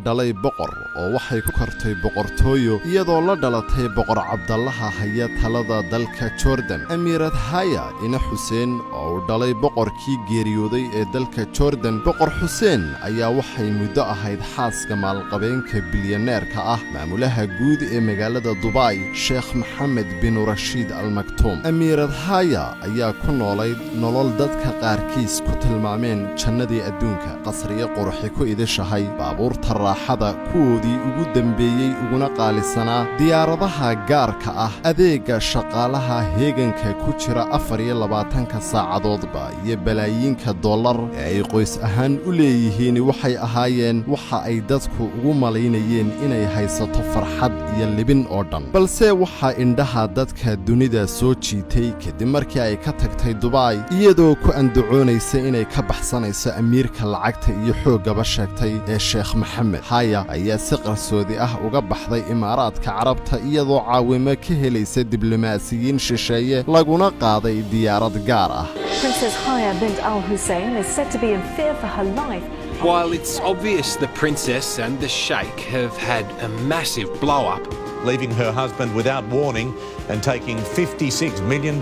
dhalay boqor oo waxay ku kartay boqortooyo iyadoo la dhalatay boqor Cabdallaha haya talada dalka Jordan Amiirad Haya ina Xuseen oo dhalay boqorkii geeriyooday ee dalka Jordan boqor Xuseen ayaa waxay muddo ahayd xaaska maalqabeenka bilyaneerka ah maamulaha guud ee magaalada Dubai Sheikh Mohammed bin Rashid Al Maktoum Amiirad Haya ayaa ku noolayd nolol dadka qaarkiis ku tilmaameen jannadii adduunka qasriye qurxi ku idashahay baabuurta raaxada kuwoodii ugu dambeeyay uguna qaalisanaa diyaaradaha gaarka ah adeega shaqaalaha heeganka ku jira 24 saacadoodba iyo balaayiinka dollar ee ay qoys ahaan u leeyihiin waxay ahaayeen waxa ay dadku ugu malaynayeen inay haysato farxad iyo libin oo dhan balse waxa indhaha dadka dunida soo jiitay kadib markii ay ka tagtay Dubai iyadoo ku andacoonaysa inay ka baxsanayso amiirka lacagta iyo xoogaba sheegtay ee Sheikh Mohammed Haya ayaa si qarsoodi ah uga baxday Imaaraadka Carabta iyadoo caawimo ka helaysa diblomaasiyiin shisheeye laguna qaaday diyaarad gaar ah Princess Haya bint Al Hussein is said to be in fear for her life. While it's obvious the princess and the sheikh have had a massive blow-up, leaving her husband without warning and taking $56 million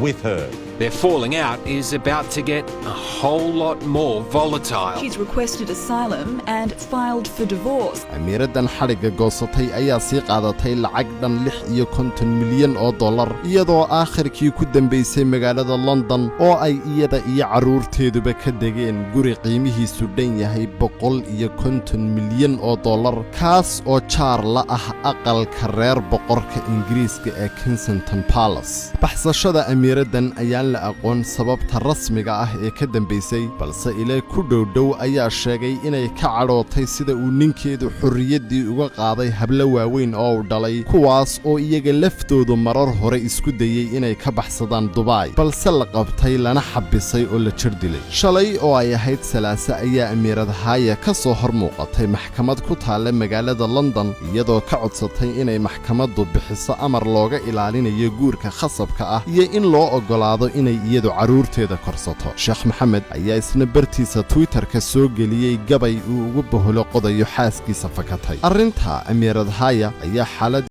with her. Their falling out is about to get a whole lot more volatile. She's requested asylum and filed for divorce. Amiiradan xariga goosatay ayaa sii qaadatay lacag dhan $56 milyan oo dollar iyadoo aakhirkii ku dambeysay magaalada London oo ay iyada iyo caruurteeduba ka degeen guri qiimihiisu dhan yahay $150 milyan oo dollar kaas oo jaar la ah aqalka reer boqorka Ingiriiska ee Kensington Palace. Baxsashada amiiradan ayaa la aqoon sababta rasmiga ah ee ka dambeysay balse ilaa ku dhowdhow ayaa sheegay inay ka cadhootay sida uu ninkeedu xurriyadii uga qaaday hablo waaweyn oo uu dhalay kuwaas oo iyaga laftoodu marar hore isku dayay inay ka baxsadaan Dubai balse la qabtay lana xabisay oo la jirdilay shalay oo ay ahayd Salaaso ayaa Amiirad Haya ka soo hormuuqatay maxkamad ku taala magaalada London iyadoo ka codsatay inay maxkamaddu bixiso amar looga ilaalinayo guurka khasabka ah iyo in loo ogolaado inay iyadu caruurteeda korsato Sheikh Mohammed ayaa isna bartiisa Twitter-ka soo geliyay gabay uu ugu boholo qodayo xaaskiisa fakatay arrinta Amiirad Haya ayaa xaalad